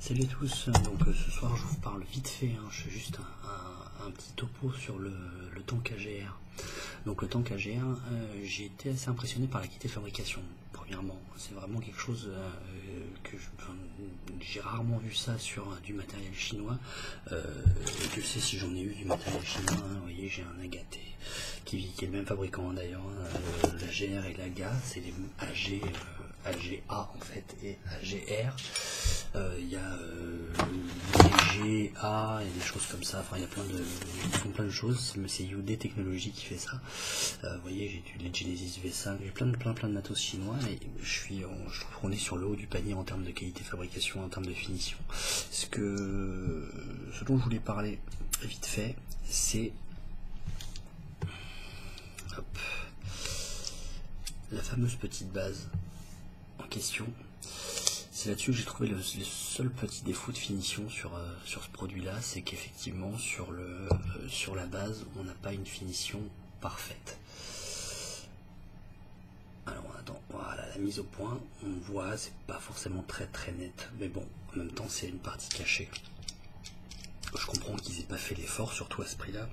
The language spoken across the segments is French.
Salut à tous, donc ce soir je vous parle vite fait, je fais juste un petit topo sur le tank AGR. Donc le tank AGR, j'ai été assez impressionné par la qualité de fabrication, premièrement. C'est vraiment quelque chose que j'ai rarement vu ça sur du matériel chinois. Je sais si j'en ai eu du matériel chinois, vous voyez j'ai un Agate qui est le même fabricant d'ailleurs, la GR et la GA, c'est les AGA en fait et AGR. Il y a GA et des choses comme ça, enfin il y a plein de choses, mais c'est UD Technologies qui fait ça. Vous voyez, j'ai du Genesis V5, j'ai plein de matos chinois et je trouve qu'on est sur le haut du panier en termes de qualité de fabrication, en termes de finition. Ce dont je voulais parler vite fait, c'est la fameuse petite base en question. C'est là-dessus que j'ai trouvé le seul petit défaut de finition sur ce produit-là, c'est qu'effectivement sur la base, on n'a pas une finition parfaite. Alors attends, voilà la mise au point, on voit, c'est pas forcément très net, mais bon, en même temps c'est une partie cachée. Je comprends qu'ils aient pas fait l'effort, surtout à ce prix-là,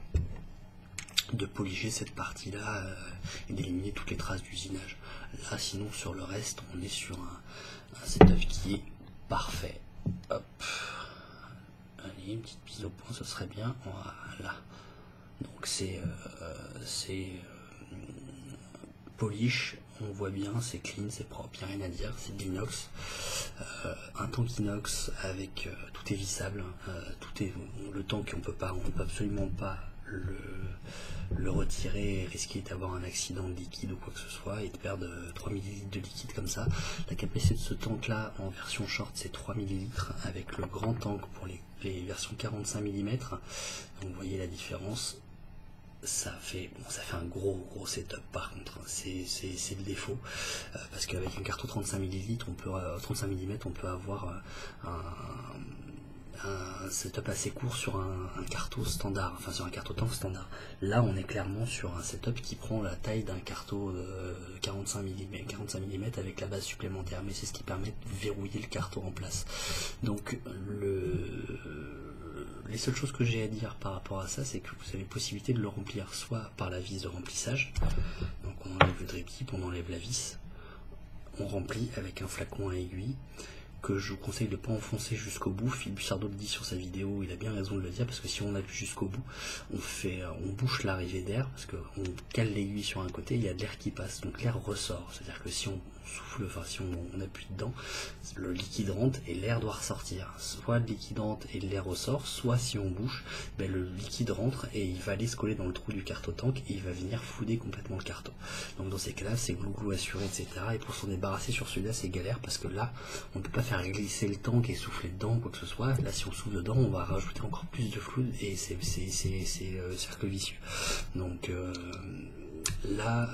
de poliger cette partie-là et d'éliminer toutes les traces d'usinage. Là, sinon sur le reste, on est sur un setup qui est parfait. Hop, allez, une petite mise au point, ce serait bien. Voilà. Donc c'est polish, on voit bien, c'est clean, c'est propre, il n'y a rien à dire, c'est de l'inox. Un tank inox avec tout est vissable, tout est le tank, on peut absolument pas le retirer et risquer d'avoir un accident de liquide ou quoi que ce soit et de perdre 3 ml de liquide comme ça. La capacité de ce tank là en version short c'est 3 ml avec le grand tank pour les versions 45 mm. Donc vous voyez la différence. Ça fait un gros setup par contre, c'est le défaut, parce qu'avec un carton 35 ml on peut avoir un setup assez court sur un carton standard, enfin sur un carton tank standard. Là on est clairement sur un setup qui prend la taille d'un carton 45 mm avec la base supplémentaire, mais c'est ce qui permet de verrouiller le carton en place. Donc les seules choses que j'ai à dire par rapport à ça, c'est que vous avez possibilité de le remplir soit par la vis de remplissage, donc on enlève le drip tip, on enlève la vis, on remplit avec un flacon à aiguille, que je vous conseille de ne pas enfoncer jusqu'au bout. Phil Bussardo le dit sur sa vidéo, il a bien raison de le dire, parce que si on appuie jusqu'au bout, on bouche l'arrivée d'air, parce qu'on cale l'aiguille sur un côté, il y a de l'air qui passe, donc l'air ressort. C'est-à-dire que si on souffle, enfin si on appuie dedans, le liquide rentre et l'air doit ressortir. Soit le liquide rentre et l'air ressort, soit si on bouche, le liquide rentre et il va aller se coller dans le trou du carton tank et il va venir flouder complètement le carton. Donc dans ces cas-là, c'est glou assuré, etc. Et pour s'en débarrasser sur celui-là, c'est galère, parce que là, on ne peut pas faire glisser le tank et souffler dedans, quoi que ce soit. Là, si on souffle dedans, on va rajouter encore plus de fluide et c'est cercle vicieux. Donc là,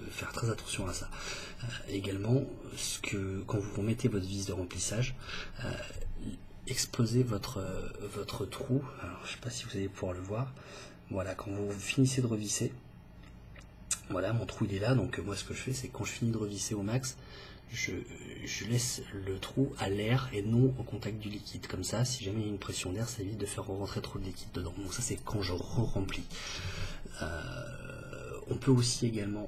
faire très attention à ça. Également, quand vous remettez votre vis de remplissage, exposez votre trou. Alors, je ne sais pas si vous allez pouvoir le voir. Voilà, quand vous finissez de revisser, voilà, mon trou il est là. Donc moi, ce que je fais, c'est quand je finis de revisser au max, je laisse le trou à l'air et non au contact du liquide. Comme ça, si jamais il y a une pression d'air, ça évite de faire rentrer trop de liquide dedans. Donc ça, c'est quand je remplis. On peut aussi également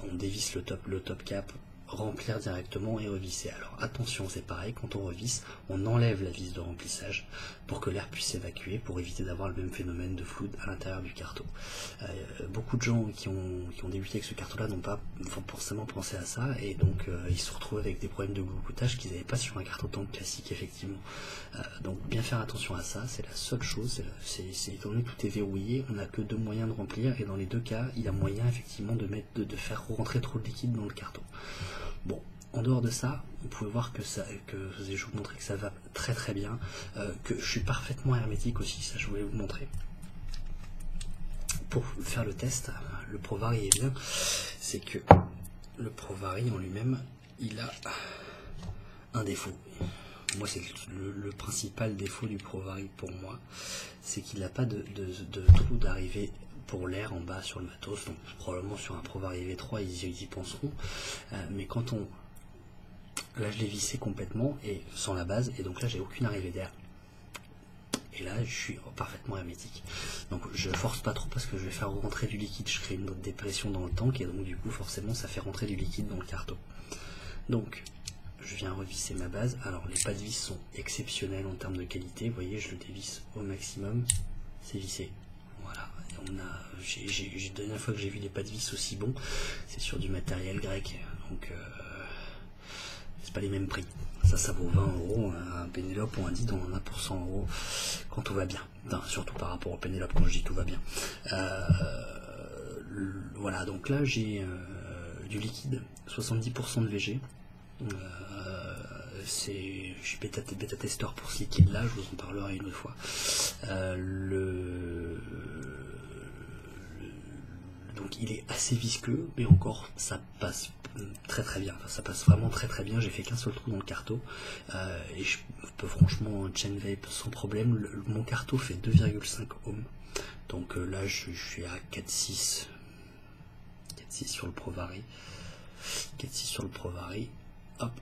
on dévisse le top cap, remplir directement et revisser. Alors attention, c'est pareil, quand on revisse, on enlève la vis de remplissage pour que l'air puisse s'évacuer, pour éviter d'avoir le même phénomène de flood à l'intérieur du carton. Beaucoup de gens qui ont débuté avec ce carton-là n'ont pas forcément pensé à ça, et donc ils se retrouvent avec des problèmes de gloutage qu'ils n'avaient pas sur un carton tank classique, effectivement. Donc bien faire attention à ça, c'est la seule chose. Étant donné que tout est verrouillé, on n'a que deux moyens de remplir, et dans les deux cas, il y a moyen effectivement de faire rentrer trop de liquide dans le carton. Bon, en dehors de ça, vous pouvez voir que je vous montrer que ça va très bien, que je suis parfaitement hermétique aussi, ça je voulais vous montrer. Pour faire le test, le Provari est bien, c'est que le Provari en lui-même, il a un défaut. Moi, c'est le principal défaut du Provari pour moi, c'est qu'il n'a pas de trou d'arrivée pour l'air en bas sur le matos. Donc probablement sur un Provari V3 ils y penseront, mais quand Là je l'ai vissé complètement et sans la base, et donc là j'ai aucune arrivée d'air. Et là je suis parfaitement hermétique. Donc je force pas trop parce que je vais faire rentrer du liquide, je crée une dépression dans le tank et donc du coup forcément ça fait rentrer du liquide dans le carto. Donc je viens revisser ma base. Alors les pas de vis sont exceptionnels en termes de qualité, vous voyez je le dévisse au maximum, c'est vissé. Voilà, la dernière fois que j'ai vu des pas de vis aussi bons, c'est sur du matériel grec, donc c'est pas les mêmes prix. Ça vaut 20 euros, un Pénélope ou un Did, on en a pour 100 euros quand tout va bien. Enfin, surtout par rapport au Pénélope quand je dis tout va bien. Voilà, donc là j'ai du liquide, 70% de VG. Je suis bêta-testeur pour ce liquide là, je vous en parlerai une autre fois. Donc il est assez visqueux, mais encore ça passe très très bien. Enfin, ça passe vraiment très très bien. J'ai fait qu'un seul trou dans le carto et je peux franchement chain vape sans problème. Mon carto fait 2,5 ohms. Donc là je suis à 4,6 sur le Provari. 4,6 sur le Provari. Hop.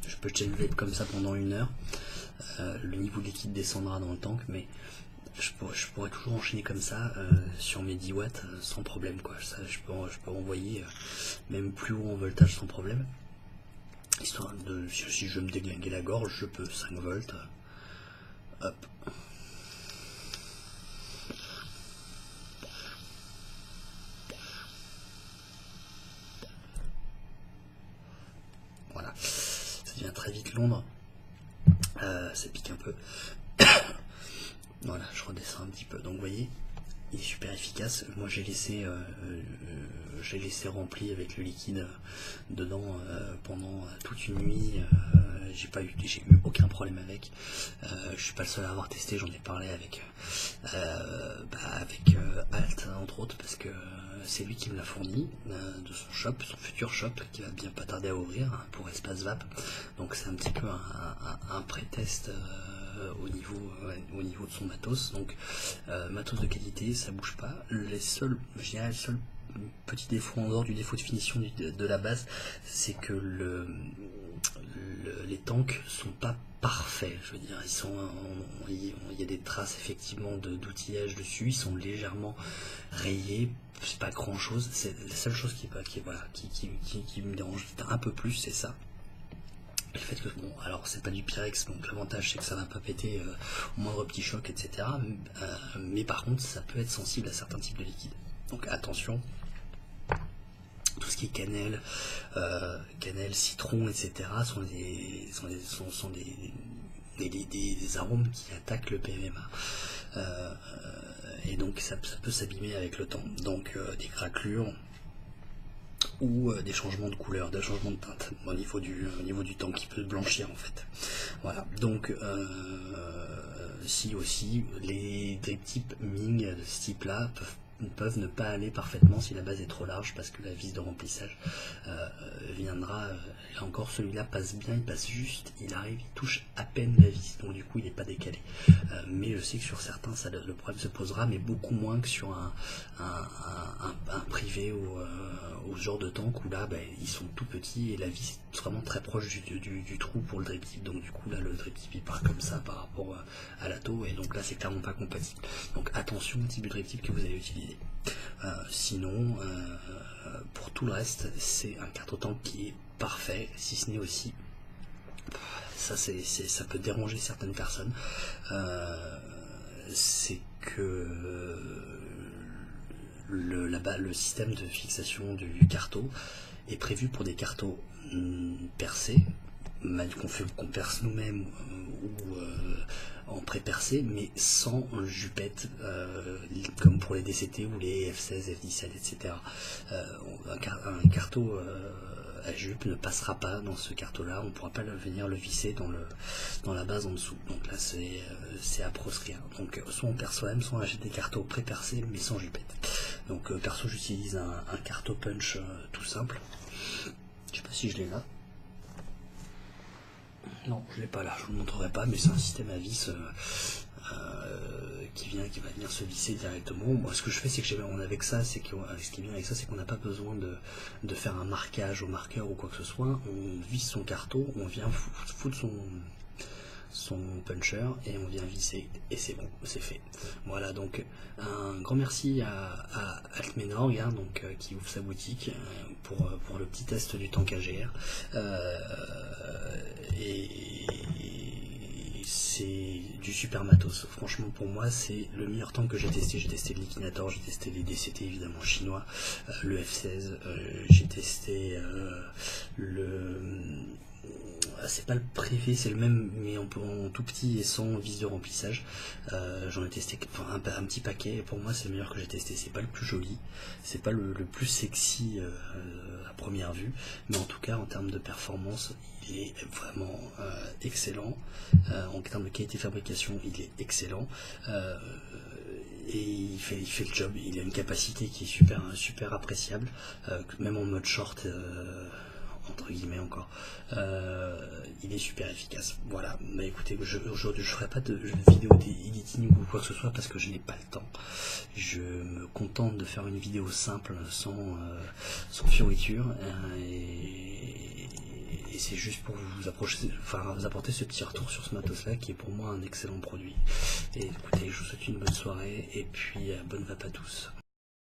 Je peux chain vape comme ça pendant 1 heure. Le niveau de liquide descendra dans le tank, mais je pourrais toujours enchaîner comme ça sur mes 10 watts sans problème, quoi. Ça, je peux envoyer même plus haut en voltage sans problème. Histoire de, si je veux me déglinguer la gorge, je peux 5 volts. Hop. Voilà. Ça devient très vite l'ombre. Ça pique un peu. Voilà, je redescends un petit peu. Donc vous voyez, il est super efficace. Moi j'ai laissé rempli avec le liquide dedans pendant toute une nuit. J'ai eu aucun problème avec. Je suis pas le seul à avoir testé, j'en ai parlé avec Alt entre autres parce que c'est lui qui me l'a fourni de son shop, son futur shop qui va bien pas tarder à ouvrir pour Espace Vape. Donc c'est un petit peu un pré-test au niveau de son matos. Donc matos de qualité, ça bouge pas. Le seul petit défaut en dehors du défaut de finition de la base, c'est que les tanks sont pas parfaits. Je veux dire, il y a des traces effectivement d'outillage dessus. Ils sont légèrement rayés. C'est pas grand chose. C'est la seule chose qui me dérange un peu plus, c'est ça. Le fait que, bon, alors c'est pas du Pyrex, donc l'avantage c'est que ça va pas péter au moindre petit choc, etc. Mais par contre, ça peut être sensible à certains types de liquides. Donc attention, tout ce qui est cannelle, citron, etc. sont des arômes qui attaquent le PMMA. Et donc ça peut s'abîmer avec le temps. Donc des craquelures ou des changements de couleur, des changements de teinte au niveau du temps qui peut blanchir en fait. Voilà, donc si aussi les drip types Ming de ce type là peuvent ne pas aller parfaitement si la base est trop large parce que la vis de remplissage viendra, là encore celui-là passe bien, il passe juste, il arrive, il touche à peine la vis, donc du coup il n'est pas décalé. Mais je sais que sur certains le problème se posera, mais beaucoup moins que sur un privé ou ce genre de tank où là ils sont tout petits et la vis est vraiment très proche du trou pour le drip tip, donc du coup là le drip tip il part comme ça par rapport à la taux et donc là c'est clairement pas compatible. Donc attention au type de drip tip que vous allez utiliser. Sinon pour tout le reste c'est un carton-tank qui est parfait, si ce n'est aussi ça peut déranger certaines personnes, c'est que le système de fixation du carto est prévu pour des cartos percés, qu'on perce nous-mêmes ou en pré-percé, mais sans jupette, comme pour les DCT ou les F16, F17, etc. Un carto à jupe ne passera pas dans ce carto-là, on ne pourra pas venir le visser dans la base en dessous. Donc là, c'est à proscrire. Donc soit on perce soi-même, soit on achète des cartos pré-percés, mais sans jupette. Donc perso, j'utilise un carto punch tout simple. Je sais pas si je l'ai là. Non, je l'ai pas là, je vous le montrerai pas, mais c'est un système à vis qui va venir se visser directement. Moi, ce que je fais, c'est que ce qui est bien avec ça, c'est qu'on n'a pas besoin de faire un marquage au marqueur ou quoi que ce soit. On visse son carto, on vient foutre son puncher et on vient visser, et c'est bon, c'est fait. Voilà, donc un grand merci à Altmenorg, donc qui ouvre sa boutique pour le petit test du tank AGR, et c'est du super matos. Franchement, pour moi, c'est le meilleur tank que j'ai testé. J'ai testé le Liquinator, j'ai testé les DCT évidemment chinois, le F16, j'ai testé c'est pas le privé, c'est le même, mais en tout petit et sans vis de remplissage. J'en ai testé un petit paquet, et pour moi c'est le meilleur que j'ai testé. C'est pas le plus joli, c'est pas le plus sexy à première vue, mais en tout cas en termes de performance, il est vraiment excellent. En termes de qualité de fabrication, il est excellent. Et il fait le job. Il a une capacité qui est super appréciable, même en mode short, entre guillemets encore, il est super efficace. Voilà, mais écoutez, aujourd'hui je ferai pas de vidéo d'editing ou quoi que ce soit parce que je n'ai pas le temps. Je me contente de faire une vidéo simple sans fioriture, et c'est juste pour vous apporter ce petit retour sur ce matos là qui est pour moi un excellent produit. Et écoutez, je vous souhaite une bonne soirée et puis bonne vape à tous.